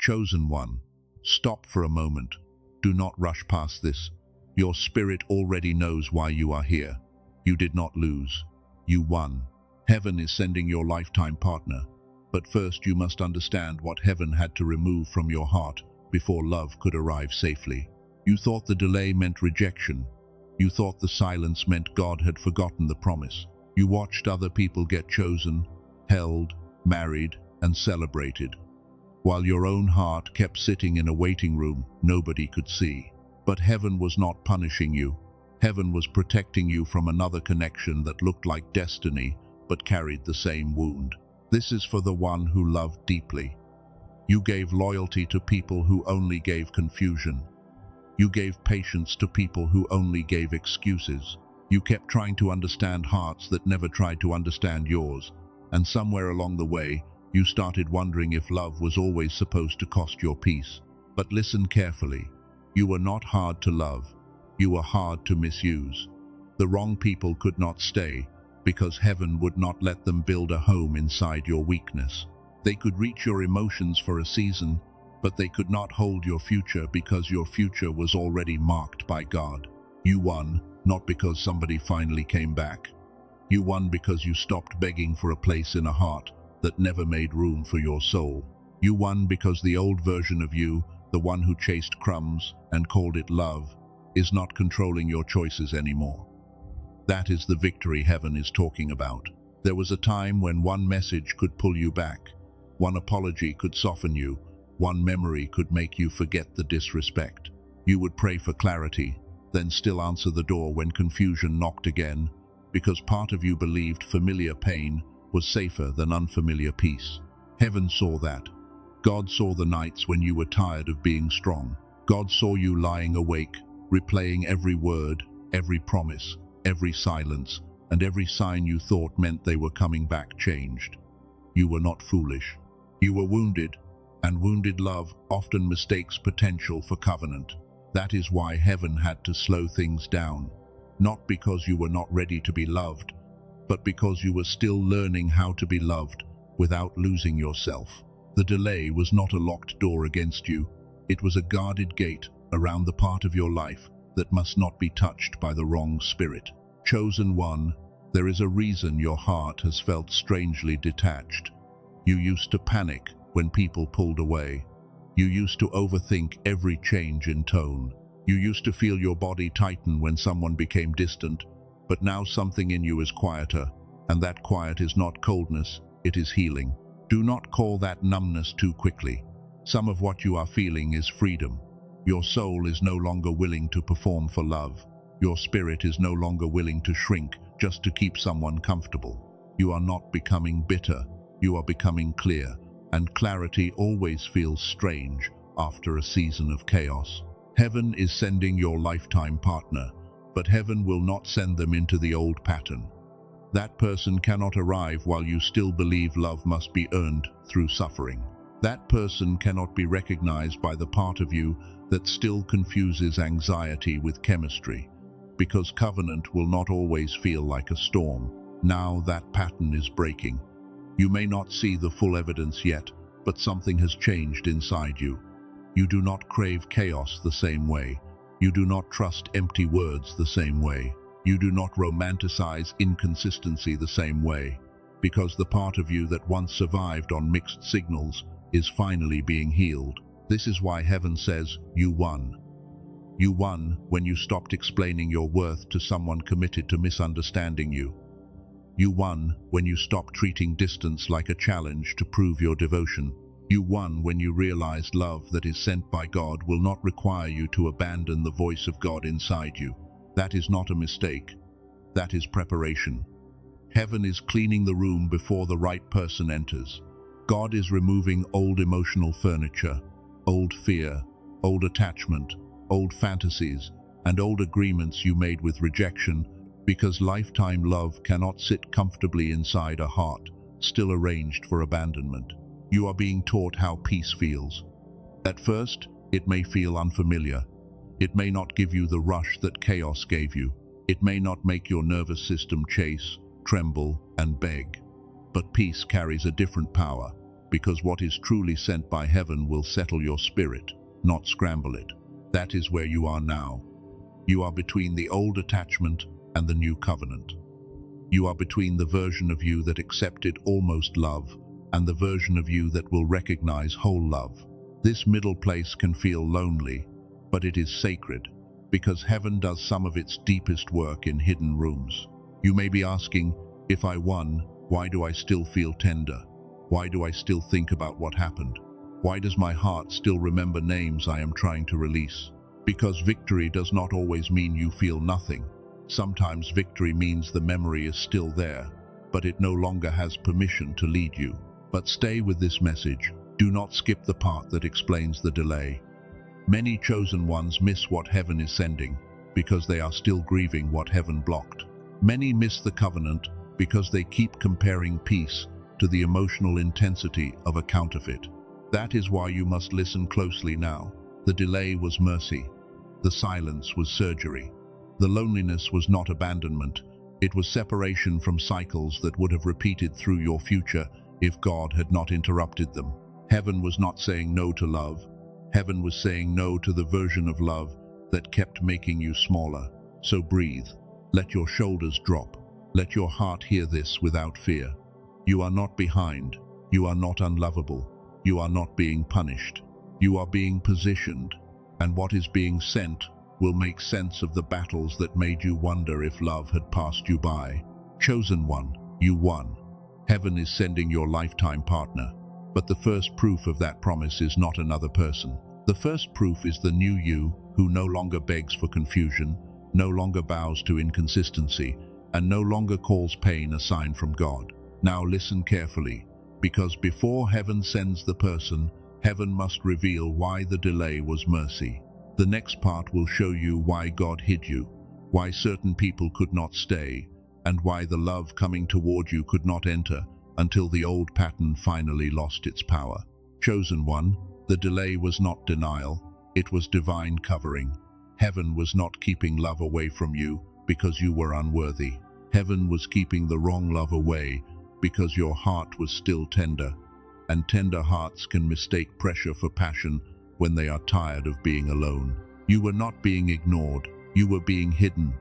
Chosen one, stop for a moment. Do not rush past this. Your spirit already knows why you are here. You did not lose. You won. Heaven is sending your lifetime partner. But first you must understand what heaven had to remove from your heart before love could arrive safely. You thought the delay meant rejection. You thought the silence meant God had forgotten the promise. You watched other people get chosen, held, married, and celebrated, while your own heart kept sitting in a waiting room nobody could see. But heaven was not punishing you. Heaven was protecting you from another connection that looked like destiny but carried the same wound. This is for the one who loved deeply. You gave loyalty to people who only gave confusion. You gave patience to people who only gave excuses. You kept trying to understand hearts that never tried to understand yours, and somewhere along the way, you started wondering if love was always supposed to cost your peace. But listen carefully. You were not hard to love. You were hard to misuse. The wrong people could not stay, because heaven would not let them build a home inside your weakness. They could reach your emotions for a season, but they could not hold your future because your future was already marked by God. You won, not because somebody finally came back. You won because you stopped begging for a place in a heart that never made room for your soul. You won because the old version of you, the one who chased crumbs and called it love, is not controlling your choices anymore. That is the victory heaven is talking about. There was a time when one message could pull you back, one apology could soften you, one memory could make you forget the disrespect. You would pray for clarity, then still answer the door when confusion knocked again, because part of you believed familiar pain was safer than unfamiliar peace. Heaven saw that. God saw the nights when you were tired of being strong. God saw you lying awake, replaying every word, every promise, every silence, and every sign you thought meant they were coming back changed. You were not foolish. You were wounded, and wounded love often mistakes potential for covenant. That is why heaven had to slow things down, not because you were not ready to be loved, but because you were still learning how to be loved without losing yourself. The delay was not a locked door against you. It was a guarded gate around the part of your life that must not be touched by the wrong spirit. Chosen one, there is a reason your heart has felt strangely detached. You used to panic when people pulled away. You used to overthink every change in tone. You used to feel your body tighten when someone became distant, but now something in you is quieter, and that quiet is not coldness, it is healing. Do not call that numbness too quickly. Some of what you are feeling is freedom. Your soul is no longer willing to perform for love. Your spirit is no longer willing to shrink just to keep someone comfortable. You are not becoming bitter, you are becoming clear, and clarity always feels strange after a season of chaos. Heaven is sending your lifetime partner, but heaven will not send them into the old pattern. That person cannot arrive while you still believe love must be earned through suffering. That person cannot be recognized by the part of you that still confuses anxiety with chemistry, because covenant will not always feel like a storm. Now that pattern is breaking. You may not see the full evidence yet, but something has changed inside you. You do not crave chaos the same way. You do not trust empty words the same way. You do not romanticize inconsistency the same way, because the part of you that once survived on mixed signals is finally being healed. This is why heaven says, you won. You won when you stopped explaining your worth to someone committed to misunderstanding you. You won when you stopped treating distance like a challenge to prove your devotion. You won when you realized love that is sent by God will not require you to abandon the voice of God inside you. That is not a mistake. That is preparation. Heaven is cleaning the room before the right person enters. God is removing old emotional furniture, old fear, old attachment, old fantasies, and old agreements you made with rejection, because lifetime love cannot sit comfortably inside a heart still arranged for abandonment. You are being taught how peace feels. At first, it may feel unfamiliar. It may not give you the rush that chaos gave you. It may not make your nervous system chase, tremble, and beg. But peace carries a different power. because what is truly sent by heaven will settle your spirit, not scramble it. That is where you are now. You are between the old attachment and the new covenant. You are between the version of you that accepted almost love and the version of you that will recognize whole love. This middle place can feel lonely, but it is sacred, because heaven does some of its deepest work in hidden rooms. You may be asking, if I won, why do I still feel tender? Why do I still think about what happened? Why does my heart still remember names I am trying to release? Because victory does not always mean you feel nothing. Sometimes victory means the memory is still there, but it no longer has permission to lead you. But stay with this message. Do not skip the part that explains the delay. Many chosen ones miss what heaven is sending because they are still grieving what heaven blocked. Many miss the covenant because they keep comparing peace to the emotional intensity of a counterfeit. That is why you must listen closely now. The delay was mercy. The silence was surgery. The loneliness was not abandonment. It was separation from cycles that would have repeated through your future if God had not interrupted them. Heaven was not saying no to love. Heaven was saying no to the version of love that kept making you smaller. So breathe. Let your shoulders drop. Let your heart hear this without fear. You are not behind. You are not unlovable. You are not being punished. You are being positioned. And what is being sent will make sense of the battles that made you wonder if love had passed you by. Chosen one, you won. Heaven is sending your lifetime partner. But the first proof of that promise is not another person. The first proof is the new you who no longer begs for confusion, no longer bows to inconsistency, and no longer calls pain a sign from God. Now listen carefully, because before heaven sends the person, heaven must reveal why the delay was mercy. The next part will show you why God hid you, why certain people could not stay, and why the love coming toward you could not enter until the old pattern finally lost its power. Chosen one, the delay was not denial, it was divine covering. Heaven was not keeping love away from you because you were unworthy. Heaven was keeping the wrong love away because your heart was still tender, and tender hearts can mistake pressure for passion when they are tired of being alone. You were not being ignored, you were being hidden.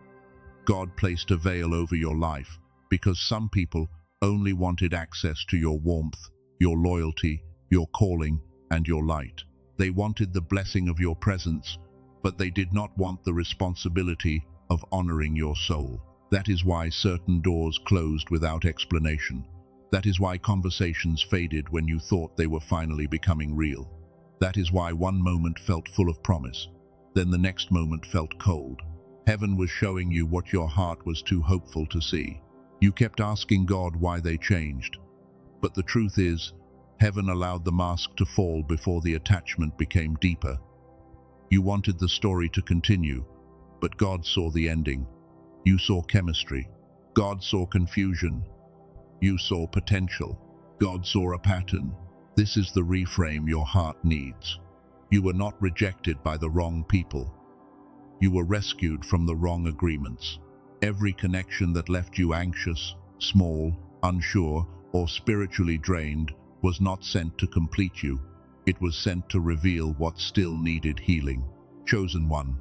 God placed a veil over your life because some people only wanted access to your warmth, your loyalty, your calling, and your light. They wanted the blessing of your presence, but they did not want the responsibility of honoring your soul. That is why certain doors closed without explanation. That is why conversations faded when you thought they were finally becoming real. That is why one moment felt full of promise, then the next moment felt cold. Heaven was showing you what your heart was too hopeful to see. You kept asking God why they changed. But the truth is, heaven allowed the mask to fall before the attachment became deeper. You wanted the story to continue, but God saw the ending. You saw chemistry. God saw confusion. You saw potential. God saw a pattern. This is the reframe your heart needs. You were not rejected by the wrong people. You were rescued from the wrong agreements. Every connection that left you anxious, small, unsure, or spiritually drained was not sent to complete you. It was sent to reveal what still needed healing. Chosen one,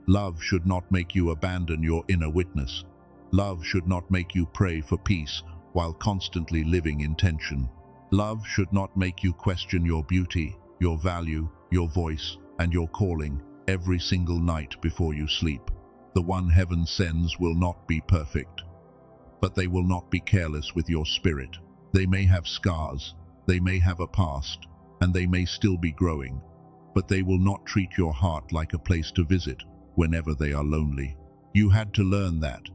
love should not make you abandon your inner witness. Love should not make you pray for peace while constantly living in tension. Love should not make you question your beauty, your value, your voice, and your calling every single night before you sleep. The one heaven sends will not be perfect, but they will not be careless with your spirit. They may have scars, they may have a past, and they may still be growing, but they will not treat your heart like a place to visit whenever they are lonely. You had to learn that.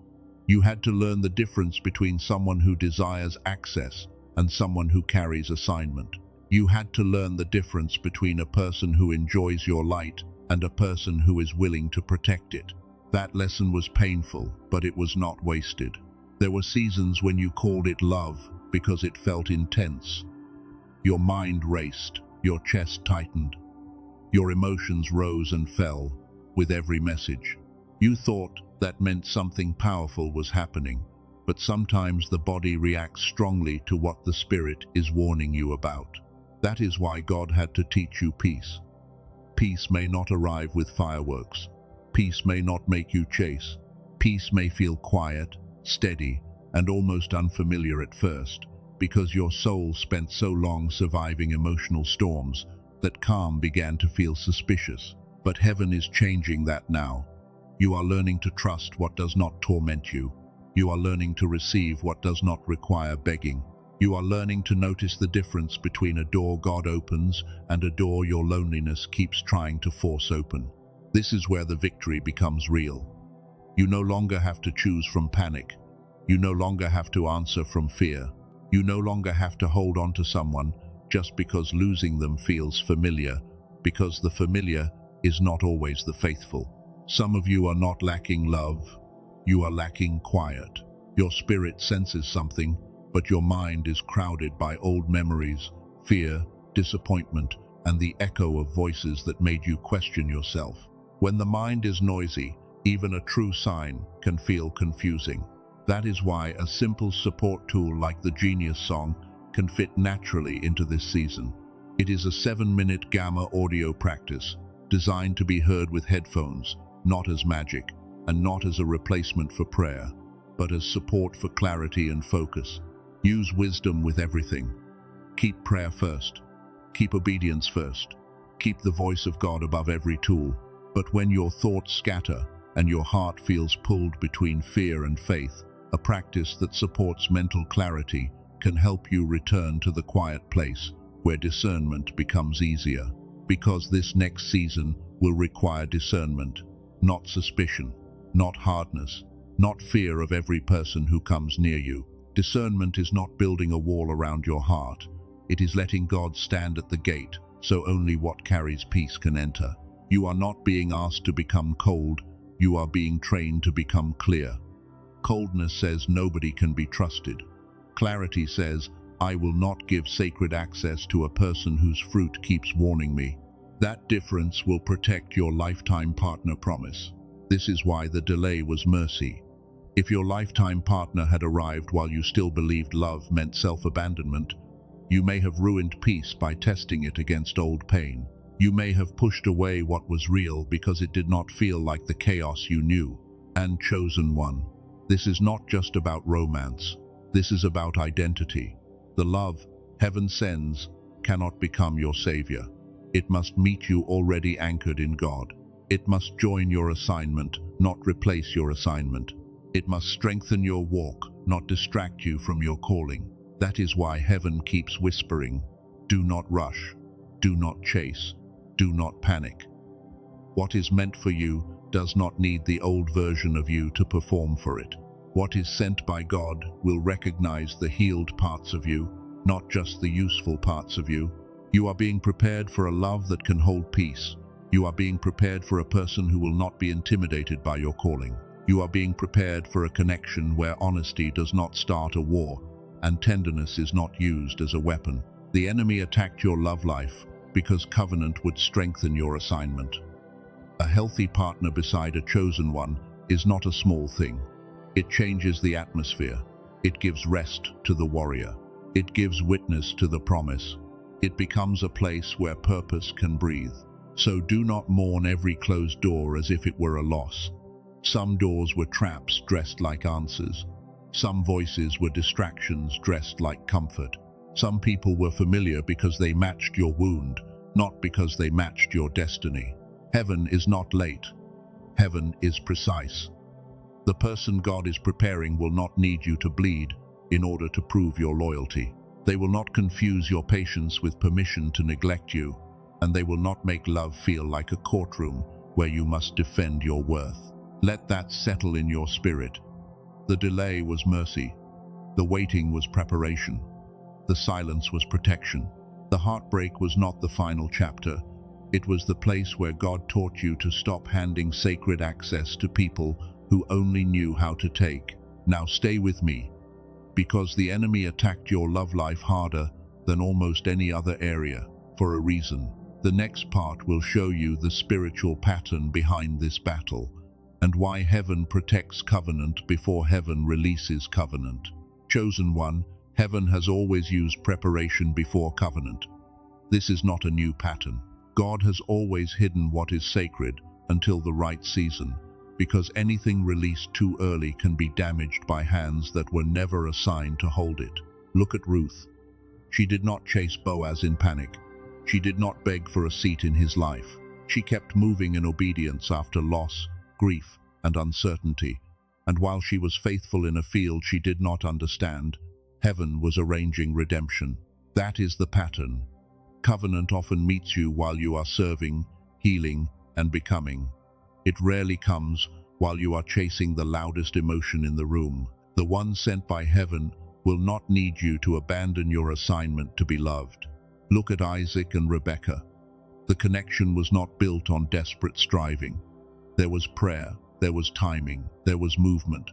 You had to learn the difference between someone who desires access and someone who carries assignment. You had to learn the difference between a person who enjoys your light and a person who is willing to protect it. That lesson was painful, but it was not wasted. There were seasons when you called it love because it felt intense. Your mind raced, your chest tightened. Your emotions rose and fell with every message. You thought that meant something powerful was happening, but sometimes the body reacts strongly to what the spirit is warning you about. That is why God had to teach you peace. Peace may not arrive with fireworks. Peace may not make you chase. Peace may feel quiet, steady, and almost unfamiliar at first, because your soul spent so long surviving emotional storms that calm began to feel suspicious. But heaven is changing that now. You are learning to trust what does not torment you. You are learning to receive what does not require begging. You are learning to notice the difference between a door God opens and a door your loneliness keeps trying to force open. This is where the victory becomes real. You no longer have to choose from panic. You no longer have to answer from fear. You no longer have to hold on to someone just because losing them feels familiar, because the familiar is not always the faithful. Some of you are not lacking love. You are lacking quiet. Your spirit senses something, but your mind is crowded by old memories, fear, disappointment, and the echo of voices that made you question yourself. When the mind is noisy, even a true sign can feel confusing. That is why a simple support tool like the Genius song can fit naturally into this season. It is a 7-minute gamma audio practice designed to be heard with headphones, not as magic, and not as a replacement for prayer, but as support for clarity and focus. Use wisdom with everything. Keep prayer first. Keep obedience first. Keep the voice of God above every tool. But when your thoughts scatter and your heart feels pulled between fear and faith, a practice that supports mental clarity can help you return to the quiet place where discernment becomes easier. Because this next season will require discernment, not suspicion, not hardness, not fear of every person who comes near you. Discernment is not building a wall around your heart. It is letting God stand at the gate, so only what carries peace can enter. You are not being asked to become cold, you are being trained to become clear. Coldness says nobody can be trusted. Clarity says, I will not give sacred access to a person whose fruit keeps warning me. That difference will protect your lifetime partner promise. This is why the delay was mercy. If your lifetime partner had arrived while you still believed love meant self-abandonment, you may have ruined peace by testing it against old pain. You may have pushed away what was real because it did not feel like the chaos you knew. And chosen one. This is not just about romance. This is about identity. The love heaven sends cannot become your savior. It must meet you already anchored in God. It must join your assignment, not replace your assignment. It must strengthen your walk, not distract you from your calling. That is why heaven keeps whispering, do not rush, do not chase, do not panic. What is meant for you does not need the old version of you to perform for it. What is sent by God will recognize the healed parts of you, not just the useful parts of you. You are being prepared for a love that can hold peace. You are being prepared for a person who will not be intimidated by your calling. You are being prepared for a connection where honesty does not start a war, and tenderness is not used as a weapon. The enemy attacked your love life because covenant would strengthen your assignment. A healthy partner beside a chosen one is not a small thing. It changes the atmosphere. It gives rest to the warrior. It gives witness to the promise. It becomes a place where purpose can breathe. So do not mourn every closed door as if it were a loss. Some doors were traps dressed like answers. Some voices were distractions dressed like comfort. Some people were familiar because they matched your wound, not because they matched your destiny. Heaven is not late. Heaven is precise. The person God is preparing will not need you to bleed in order to prove your loyalty. They will not confuse your patience with permission to neglect you, and they will not make love feel like a courtroom where you must defend your worth. Let that settle in your spirit. The delay was mercy. The waiting was preparation. The silence was protection. The heartbreak was not the final chapter. It was the place where God taught you to stop handing sacred access to people who only knew how to take. Now stay with me, because the enemy attacked your love life harder than almost any other area, for a reason. The next part will show you the spiritual pattern behind this battle, and why heaven protects covenant before heaven releases covenant. Chosen one, heaven has always used preparation before covenant. This is not a new pattern. God has always hidden what is sacred until the right season, because anything released too early can be damaged by hands that were never assigned to hold it. Look at Ruth. She did not chase Boaz in panic. She did not beg for a seat in his life. She kept moving in obedience after loss, grief, and uncertainty. And while she was faithful in a field she did not understand, heaven was arranging redemption. That is the pattern. Covenant often meets you while you are serving, healing, and becoming. It rarely comes while you are chasing the loudest emotion in the room. The one sent by heaven will not need you to abandon your assignment to be loved. Look at Isaac and Rebekah. The connection was not built on desperate striving. There was prayer, there was timing, there was movement.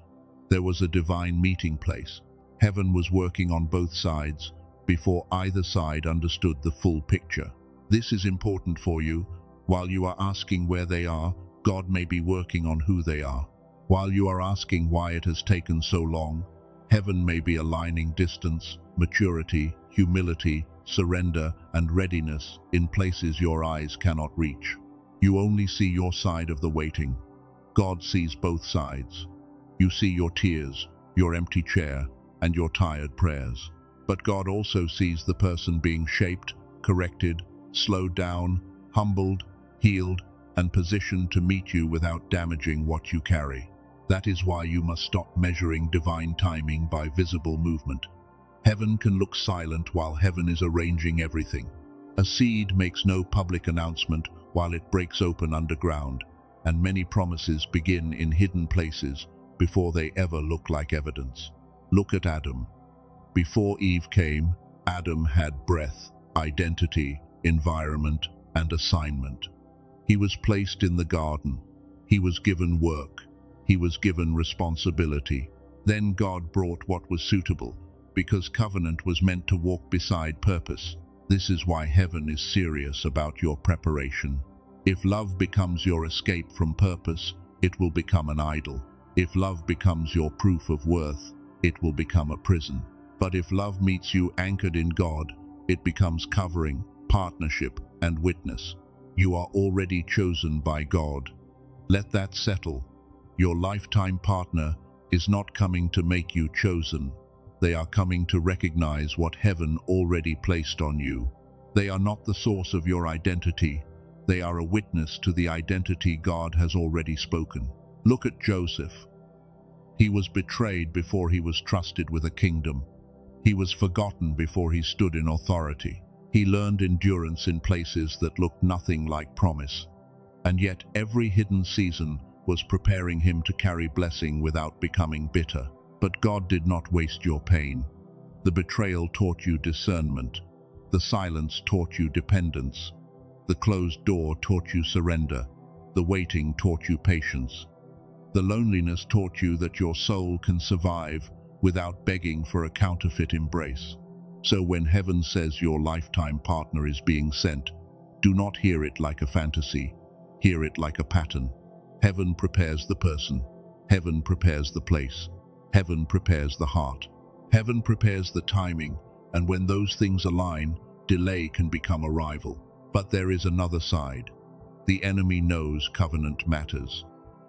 There was a divine meeting place. Heaven was working on both sides before either side understood the full picture. This is important for you. While you are asking where they are, God may be working on who they are. While you are asking why it has taken so long, heaven may be aligning distance, maturity, humility, surrender, and readiness in places your eyes cannot reach. You only see your side of the waiting. God sees both sides. You see your tears, your empty chair, and your tired prayers. But God also sees the person being shaped, corrected, slowed down, humbled, healed, and positioned to meet you without damaging what you carry. That is why you must stop measuring divine timing by visible movement. Heaven can look silent while heaven is arranging everything. A seed makes no public announcement while it breaks open underground, and many promises begin in hidden places before they ever look like evidence. Look at Adam. Before Eve came, Adam had breath, identity, environment, and assignment. He was placed in the garden. He was given work. He was given responsibility. Then God brought what was suitable, because covenant was meant to walk beside purpose. This is why heaven is serious about your preparation. If love becomes your escape from purpose, it will become an idol. If love becomes your proof of worth, it will become a prison. But if love meets you anchored in God, it becomes covering, partnership, and witness. You are already chosen by God. Let that settle. Your lifetime partner is not coming to make you chosen. They are coming to recognize what heaven already placed on you. They are not the source of your identity. They are a witness to the identity God has already spoken. Look at Joseph. He was betrayed before he was trusted with a kingdom. He was forgotten before he stood in authority. He learned endurance in places that looked nothing like promise. And yet every hidden season was preparing him to carry blessing without becoming bitter. But God did not waste your pain. The betrayal taught you discernment. The silence taught you dependence. The closed door taught you surrender. The waiting taught you patience. The loneliness taught you that your soul can survive without begging for a counterfeit embrace. So when heaven says your lifetime partner is being sent, do not hear it like a fantasy. Hear it like a pattern. Heaven prepares the person. Heaven prepares the place. Heaven prepares the heart. Heaven prepares the timing, and when those things align, delay can become arrival. But there is another side. The enemy knows covenant matters.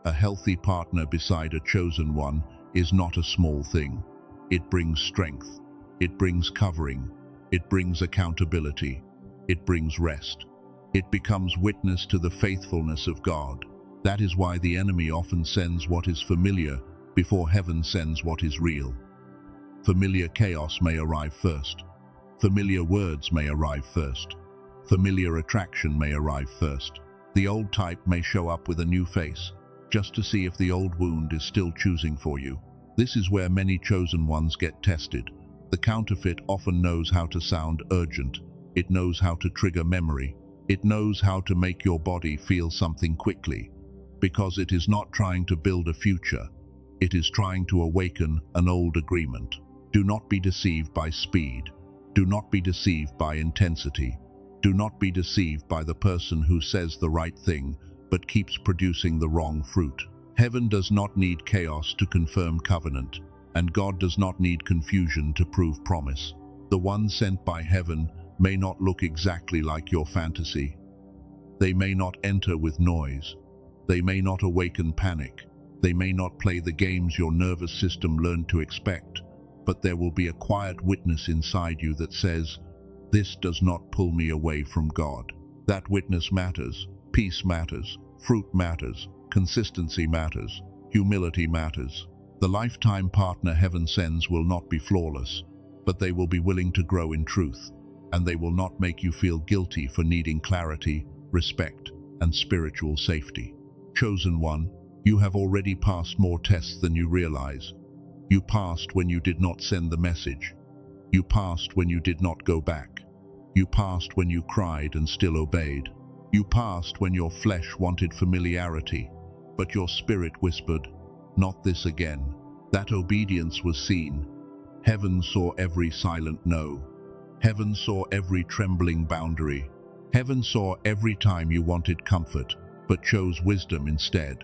A healthy partner beside a chosen one is not a small thing. It brings strength. It brings covering. It brings accountability. It brings rest. It becomes witness to the faithfulness of God. That is why the enemy often sends what is familiar before heaven sends what is real. Familiar chaos may arrive first. Familiar words may arrive first. Familiar attraction may arrive first. The old type may show up with a new face, just to see if the old wound is still choosing for you. This is where many chosen ones get tested. The counterfeit often knows how to sound urgent. It knows how to trigger memory. It knows how to make your body feel something quickly, because it is not trying to build a future. It is trying to awaken an old agreement. Do not be deceived by speed. Do not be deceived by intensity. Do not be deceived by the person who says the right thing but keeps producing the wrong fruit. Heaven does not need chaos to confirm covenant, and God does not need confusion to prove promise. The one sent by heaven may not look exactly like your fantasy. They may not enter with noise. They may not awaken panic. They may not play the games your nervous system learned to expect, but there will be a quiet witness inside you that says, "This does not pull me away from God." That witness matters. Peace matters. Fruit matters. Consistency matters. Humility matters. The lifetime partner heaven sends will not be flawless, but they will be willing to grow in truth, and they will not make you feel guilty for needing clarity, respect, and spiritual safety. Chosen one, you have already passed more tests than you realize. You passed when you did not send the message. You passed when you did not go back. You passed when you cried and still obeyed. You passed when your flesh wanted familiarity, but your spirit whispered, "Not this again." That obedience was seen. Heaven saw every silent no. Heaven saw every trembling boundary. Heaven saw every time you wanted comfort, but chose wisdom instead.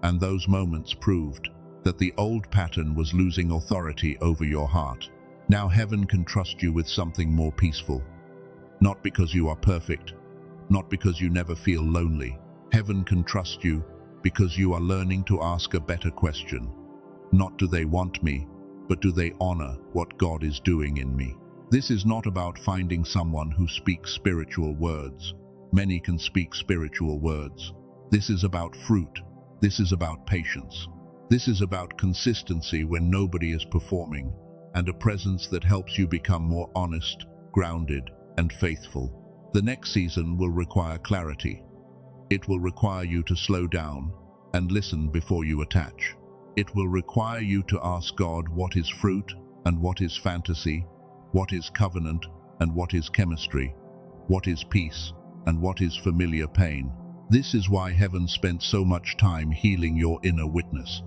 And those moments proved that the old pattern was losing authority over your heart. Now heaven can trust you with something more peaceful. Not because you are perfect, not because you never feel lonely. Heaven can trust you because you are learning to ask a better question. Not do they want me, but do they honor what God is doing in me? This is not about finding someone who speaks spiritual words. Many can speak spiritual words. This is about fruit. This is about patience. This is about consistency when nobody is performing, and a presence that helps you become more honest, grounded, and faithful. The next season will require clarity. It will require you to slow down and listen before you attach. It will require you to ask God what is fruit and what is fantasy, what is covenant and what is chemistry, what is peace and what is familiar pain. This is why heaven spent so much time healing your inner witness.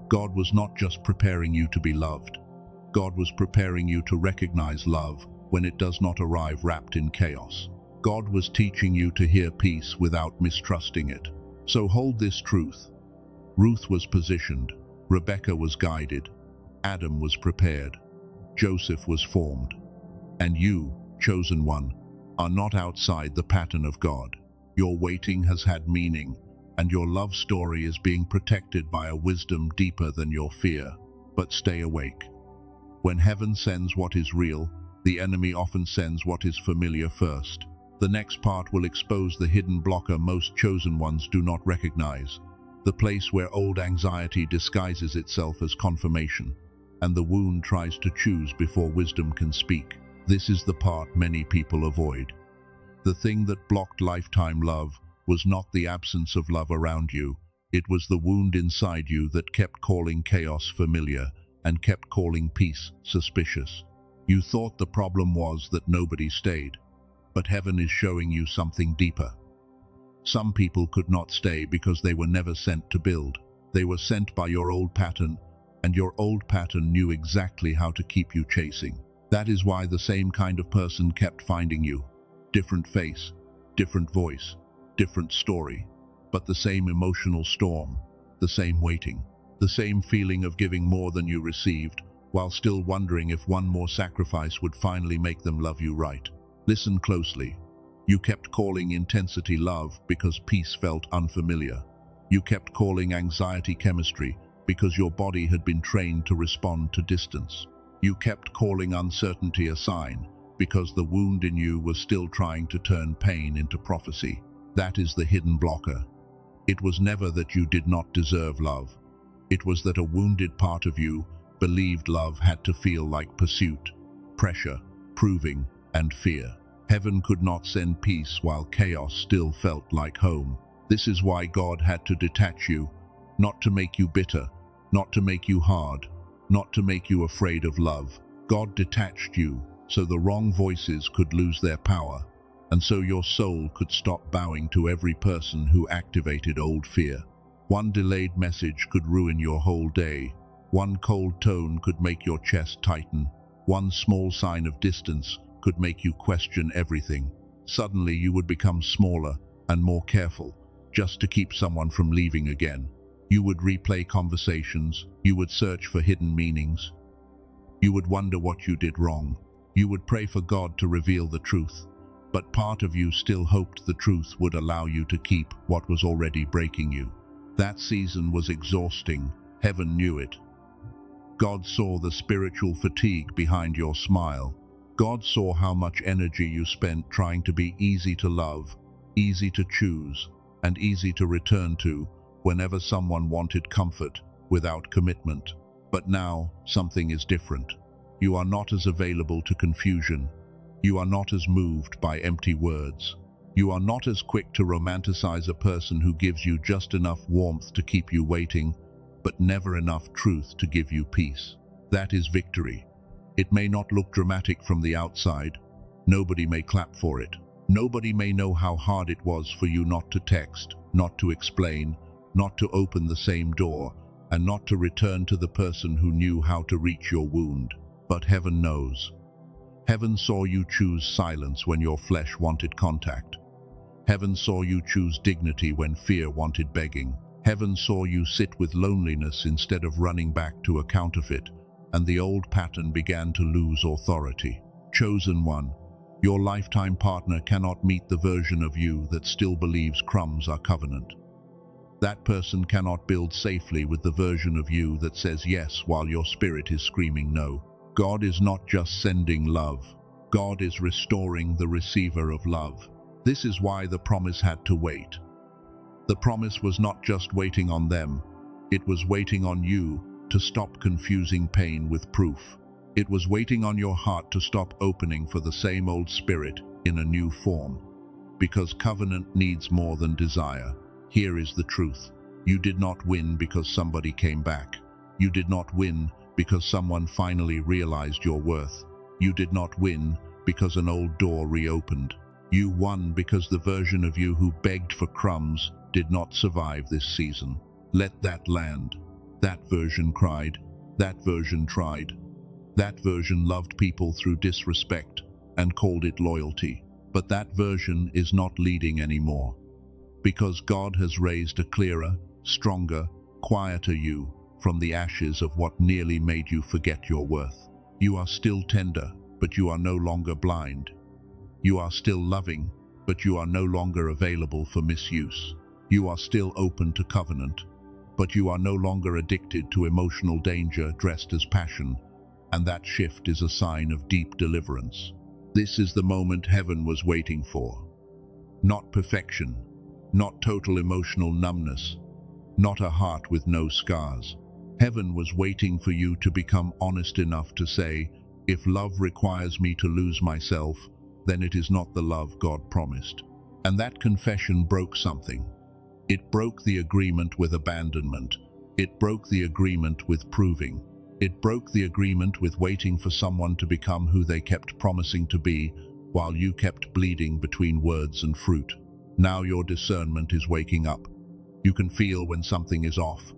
God was not just preparing you to be loved. God was preparing you to recognize love when it does not arrive wrapped in chaos. God was teaching you to hear peace without mistrusting it. So hold this truth. Ruth was positioned, Rebecca was guided, Adam was prepared, Joseph was formed. And you, chosen one, are not outside the pattern of God. Your waiting has had meaning, and your love story is being protected by a wisdom deeper than your fear. But stay awake. When heaven sends what is real, the enemy often sends what is familiar first. The next part will expose the hidden blocker most chosen ones do not recognize, the place where old anxiety disguises itself as confirmation, and the wound tries to choose before wisdom can speak. This is the part many people avoid. The thing that blocked lifetime love was not the absence of love around you. It was the wound inside you that kept calling chaos familiar and kept calling peace suspicious. You thought the problem was that nobody stayed, but heaven is showing you something deeper. Some people could not stay because they were never sent to build. They were sent by your old pattern, and your old pattern knew exactly how to keep you chasing. That is why the same kind of person kept finding you. Different face, different voice, different story, but the same emotional storm, the same waiting, the same feeling of giving more than you received, while still wondering if one more sacrifice would finally make them love you right. Listen closely. You kept calling intensity love because peace felt unfamiliar. You kept calling anxiety chemistry because your body had been trained to respond to distance. You kept calling uncertainty a sign because the wound in you was still trying to turn pain into prophecy. That is the hidden blocker. It was never that you did not deserve love. It was that a wounded part of you believed love had to feel like pursuit, pressure, proving, and fear. Heaven could not send peace while chaos still felt like home. This is why God had to detach you, not to make you bitter, not to make you hard, not to make you afraid of love. God detached you so the wrong voices could lose their power, and so your soul could stop bowing to every person who activated old fear. One delayed message could ruin your whole day. One cold tone could make your chest tighten. One small sign of distance could make you question everything. Suddenly you would become smaller and more careful, just to keep someone from leaving again. You would replay conversations. You would search for hidden meanings. You would wonder what you did wrong. You would pray for God to reveal the truth, but part of you still hoped the truth would allow you to keep what was already breaking you. That season was exhausting. Heaven knew it. God saw the spiritual fatigue behind your smile. God saw how much energy you spent trying to be easy to love, easy to choose, and easy to return to whenever someone wanted comfort without commitment. But now, something is different. You are not as available to confusion. You are not as moved by empty words. You are not as quick to romanticize a person who gives you just enough warmth to keep you waiting, but never enough truth to give you peace. That is victory. It may not look dramatic from the outside. Nobody may clap for it. Nobody may know how hard it was for you not to text, not to explain, not to open the same door, and not to return to the person who knew how to reach your wound. But heaven knows. Heaven saw you choose silence when your flesh wanted contact. Heaven saw you choose dignity when fear wanted begging. Heaven saw you sit with loneliness instead of running back to a counterfeit, and the old pattern began to lose authority. Chosen one, your lifetime partner cannot meet the version of you that still believes crumbs are covenant. That person cannot build safely with the version of you that says yes while your spirit is screaming no. God is not just sending love. God is restoring the receiver of love. This is why the promise had to wait. The promise was not just waiting on them. It was waiting on you to stop confusing pain with proof. It was waiting on your heart to stop opening for the same old spirit in a new form. Because covenant needs more than desire. Here is the truth. You did not win because somebody came back. You did not win because someone finally realized your worth. You did not win because an old door reopened. You won because the version of you who begged for crumbs did not survive this season. Let that land. That version cried. That version tried. That version loved people through disrespect and called it loyalty. But that version is not leading anymore. Because God has raised a clearer, stronger, quieter you from the ashes of what nearly made you forget your worth. You are still tender, but you are no longer blind. You are still loving, but you are no longer available for misuse. You are still open to covenant, but you are no longer addicted to emotional danger dressed as passion, and that shift is a sign of deep deliverance. This is the moment heaven was waiting for. Not perfection, not total emotional numbness, not a heart with no scars. Heaven was waiting for you to become honest enough to say, if love requires me to lose myself, then it is not the love God promised. And that confession broke something. It broke the agreement with abandonment. It broke the agreement with proving. It broke the agreement with waiting for someone to become who they kept promising to be, while you kept bleeding between words and fruit. Now your discernment is waking up. You can feel when something is off.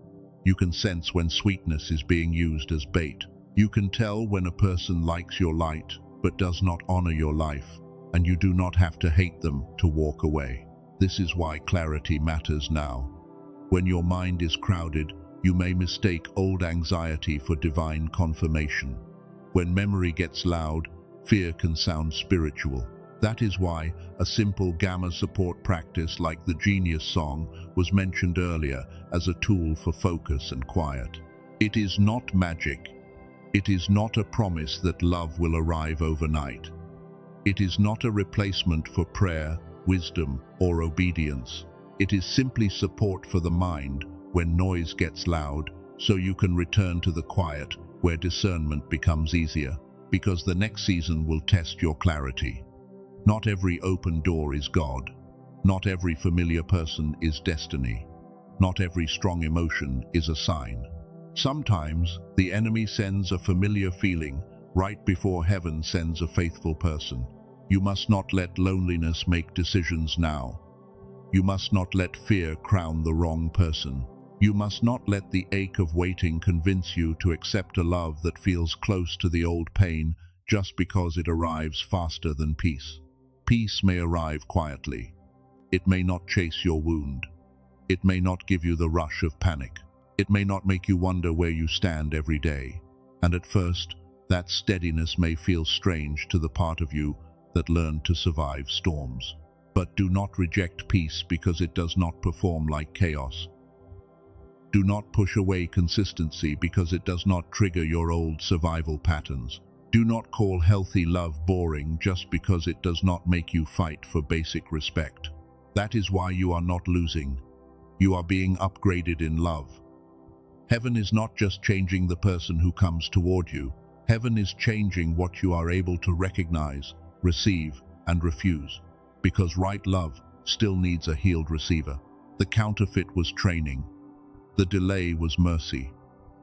You can sense when sweetness is being used as bait. You can tell when a person likes your light, but does not honor your life, and you do not have to hate them to walk away. This is why clarity matters now. When your mind is crowded, you may mistake old anxiety for divine confirmation. When memory gets loud, fear can sound spiritual. That is why a simple gamma support practice like the Genius song was mentioned earlier as a tool for focus and quiet. It is not magic. It is not a promise that love will arrive overnight. It is not a replacement for prayer, wisdom, or obedience. It is simply support for the mind when noise gets loud, so you can return to the quiet where discernment becomes easier, because the next season will test your clarity. Not every open door is God. Not every familiar person is destiny. Not every strong emotion is a sign. Sometimes the enemy sends a familiar feeling right before heaven sends a faithful person. You must not let loneliness make decisions now. You must not let fear crown the wrong person. You must not let the ache of waiting convince you to accept a love that feels close to the old pain just because it arrives faster than peace. Peace may arrive quietly. It may not chase your wound. It may not give you the rush of panic. It may not make you wonder where you stand every day. And at first, That steadiness may feel strange to the part of you that learned to survive storms. But do not reject peace because it does not perform like chaos. Do not push away consistency because it does not trigger your old survival patterns. Do not call healthy love boring just because it does not make you fight for basic respect. That is why you are not losing. You are being upgraded in love. Heaven is not just changing the person who comes toward you. Heaven is changing what you are able to recognize, receive, and refuse. Because right love still needs a healed receiver. The counterfeit was training. The delay was mercy.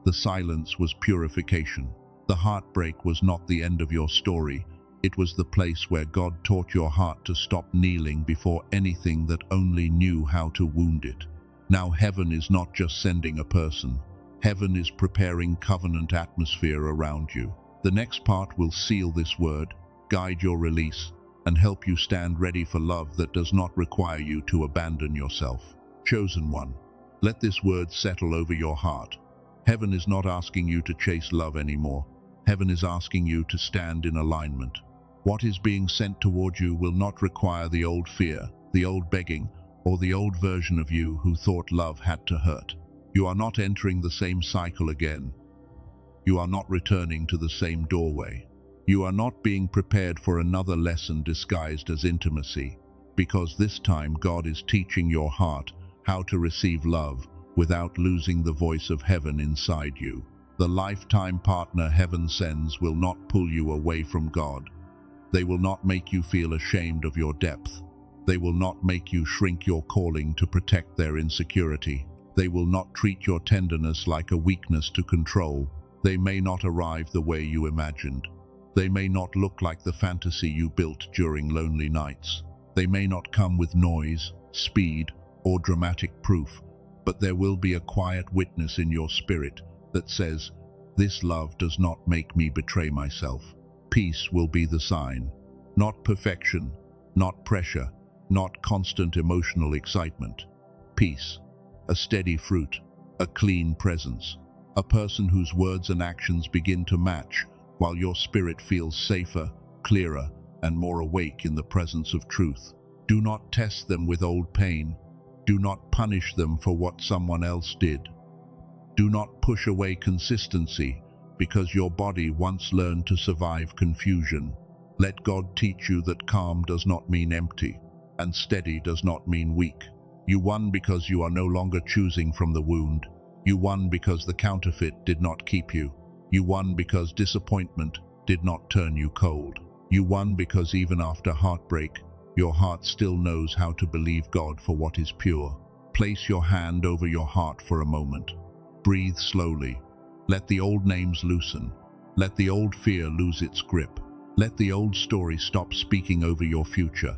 The silence was purification. The heartbreak was not the end of your story. It was the place where God taught your heart to stop kneeling before anything that only knew how to wound it. Now heaven is not just sending a person. Heaven is preparing covenant atmosphere around you. The next part will seal this word, guide your release, and help you stand ready for love that does not require you to abandon yourself. Chosen one, let this word settle over your heart. Heaven is not asking you to chase love anymore. Heaven is asking you to stand in alignment. What is being sent toward you will not require the old fear, the old begging, or the old version of you who thought love had to hurt. You are not entering the same cycle again. You are not returning to the same doorway. You are not being prepared for another lesson disguised as intimacy, because this time God is teaching your heart how to receive love without losing the voice of heaven inside you. The lifetime partner heaven sends will not pull you away from God. They will not make you feel ashamed of your depth. They will not make you shrink your calling to protect their insecurity. They will not treat your tenderness like a weakness to control. They may not arrive the way you imagined. They may not look like the fantasy you built during lonely nights. They may not come with noise, speed, or dramatic proof, but there will be a quiet witness in your spirit that says, "This love does not make me betray myself." Peace will be the sign. Not perfection, not pressure, not constant emotional excitement. Peace, a steady fruit, a clean presence, a person whose words and actions begin to match, while your spirit feels safer, clearer, and more awake in the presence of truth. Do not test them with old pain. Do not punish them for what someone else did. Do not push away consistency because your body once learned to survive confusion. Let God teach you that calm does not mean empty, and steady does not mean weak. You won because you are no longer choosing from the wound. You won because the counterfeit did not keep you. You won because disappointment did not turn you cold. You won because even after heartbreak, your heart still knows how to believe God for what is pure. Place your hand over your heart for a moment. Breathe slowly. Let the old names loosen. Let the old fear lose its grip. Let the old story stop speaking over your future,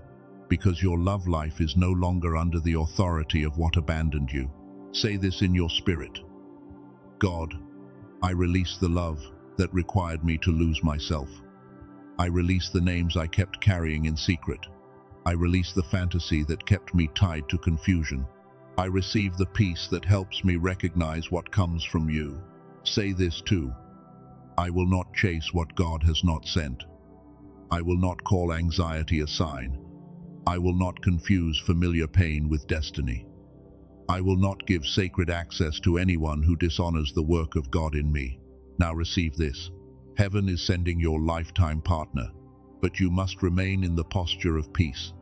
because your love life is no longer under the authority of what abandoned you. Say this in your spirit. God, I release the love that required me to lose myself. I release the names I kept carrying in secret. I release the fantasy that kept me tied to confusion. I receive the peace that helps me recognize what comes from you. Say this too. I will not chase what God has not sent. I will not call anxiety a sign. I will not confuse familiar pain with destiny. I will not give sacred access to anyone who dishonors the work of God in me. Now receive this. Heaven is sending your lifetime partner, but you must remain in the posture of peace.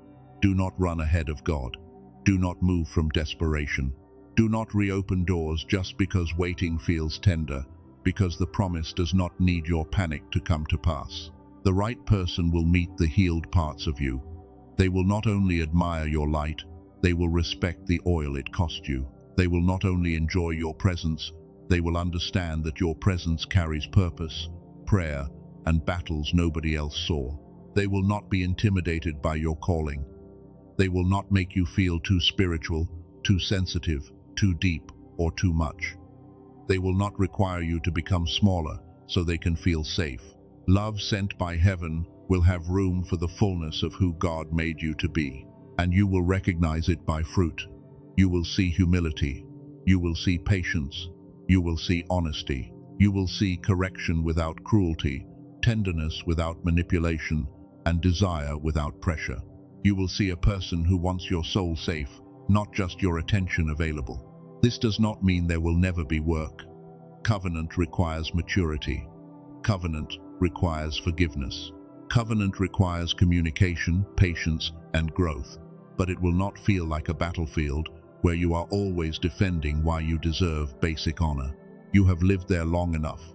Do not run ahead of God. Do not move from desperation. Do not reopen doors just because waiting feels tender, because the promise does not need your panic to come to pass. The right person will meet the healed parts of you. They will not only admire your light, they will respect the oil it cost you. They will not only enjoy your presence, they will understand that your presence carries purpose, prayer, and battles nobody else saw. They will not be intimidated by your calling. They will not make you feel too spiritual, too sensitive, too deep, or too much. They will not require you to become smaller so they can feel safe. Love sent by heaven will have room for the fullness of who God made you to be, and you will recognize it by fruit. You will see humility. You will see patience. You will see honesty. You will see correction without cruelty, tenderness without manipulation, and desire without pressure. You will see a person who wants your soul safe, not just your attention available. This does not mean there will never be work. Covenant requires maturity. Covenant requires forgiveness. Covenant requires communication, patience, and growth. But it will not feel like a battlefield where you are always defending why you deserve basic honor. You have lived there long enough.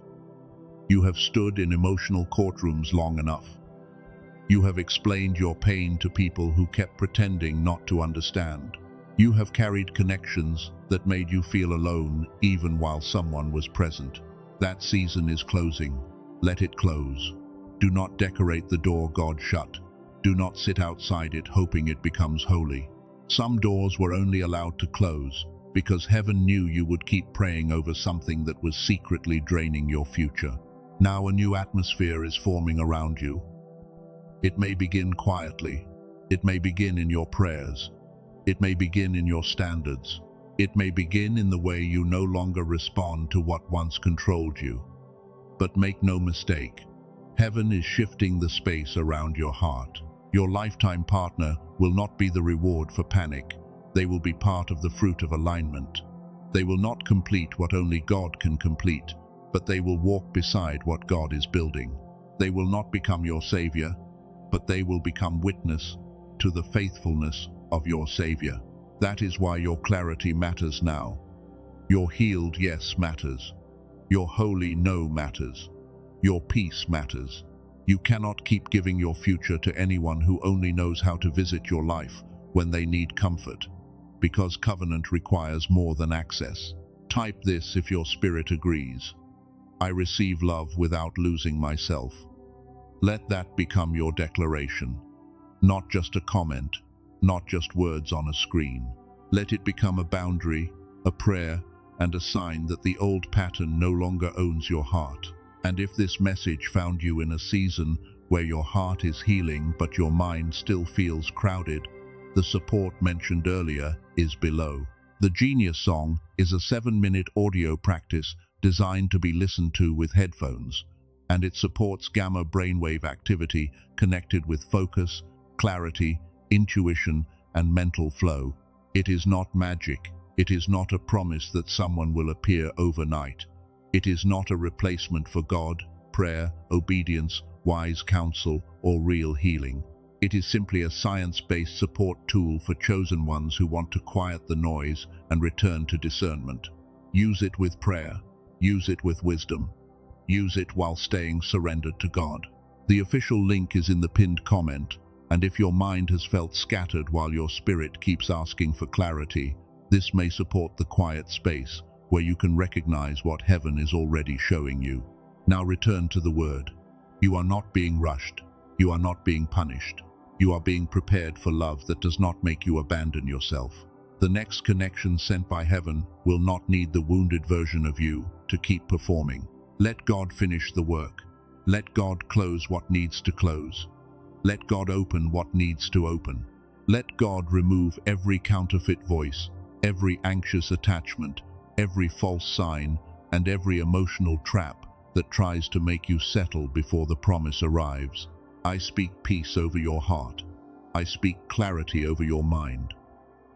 You have stood in emotional courtrooms long enough. You have explained your pain to people who kept pretending not to understand. You have carried connections that made you feel alone even while someone was present. That season is closing. Let it close. Do not decorate the door God shut. Do not sit outside it hoping it becomes holy. Some doors were only allowed to close because heaven knew you would keep praying over something that was secretly draining your future. Now a new atmosphere is forming around you. It may begin quietly. It may begin in your prayers. It may begin in your standards. It may begin in the way you no longer respond to what once controlled you. But make no mistake, heaven is shifting the space around your heart. Your lifetime partner will not be the reward for panic. They will be part of the fruit of alignment. They will not complete what only God can complete, but they will walk beside what God is building. They will not become your savior, but they will become witness to the faithfulness of your Savior. That is why your clarity matters now. Your healed yes matters. Your holy no matters. Your peace matters. You cannot keep giving your future to anyone who only knows how to visit your life when they need comfort, because covenant requires more than access. Type this if your spirit agrees. I receive love without losing myself. Let that become your declaration. Not just a comment, not just words on a screen. Let it become a boundary, a prayer, and a sign that the old pattern no longer owns your heart. And if this message found you in a season where your heart is healing but your mind still feels crowded, the support mentioned earlier is below. The Genius Song is a 7-minute audio practice designed to be listened to with headphones, and it supports gamma brainwave activity connected with focus, clarity, intuition, and mental flow. It is not magic. It is not a promise that someone will appear overnight. It is not a replacement for God, prayer, obedience, wise counsel, or real healing. It is simply a science-based support tool for chosen ones who want to quiet the noise and return to discernment. Use it with prayer. Use it with wisdom. Use it while staying surrendered to God. The official link is in the pinned comment, and if your mind has felt scattered while your spirit keeps asking for clarity, this may support the quiet space where you can recognize what heaven is already showing you. Now return to the word. You are not being rushed. You are not being punished. You are being prepared for love that does not make you abandon yourself. The next connection sent by heaven will not need the wounded version of you to keep performing. Let God finish the work. Let God close what needs to close. Let God open what needs to open. Let God remove every counterfeit voice, every anxious attachment, every false sign, and every emotional trap that tries to make you settle before the promise arrives. I speak peace over your heart. I speak clarity over your mind.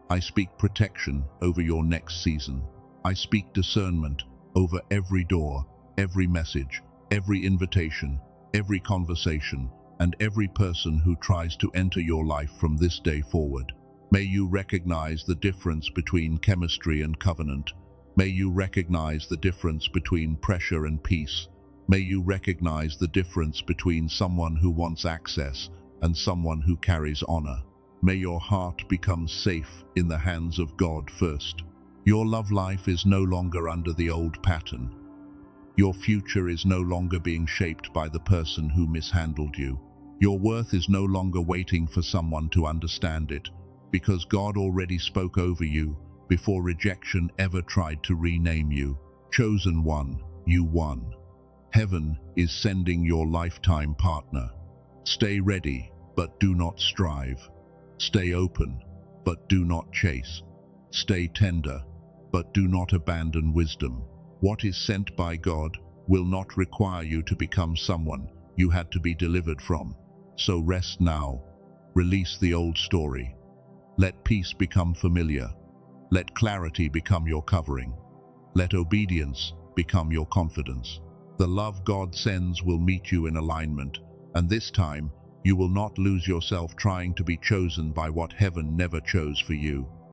I speak protection over your next season. I speak discernment over every door, every message, every invitation, every conversation, and every person who tries to enter your life from this day forward. May you recognize the difference between chemistry and covenant. May you recognize the difference between pressure and peace. May you recognize the difference between someone who wants access and someone who carries honor. May your heart become safe in the hands of God first. Your love life is no longer under the old pattern. Your future is no longer being shaped by the person who mishandled you. Your worth is no longer waiting for someone to understand it, because God already spoke over you before rejection ever tried to rename you. Chosen one, you won. Heaven is sending your lifetime partner. Stay ready, but do not strive. Stay open, but do not chase. Stay tender, but do not abandon wisdom. What is sent by God will not require you to become someone you had to be delivered from. So rest now. Release the old story. Let peace become familiar. Let clarity become your covering. Let obedience become your confidence. The love God sends will meet you in alignment, and this time you will not lose yourself trying to be chosen by what heaven never chose for you.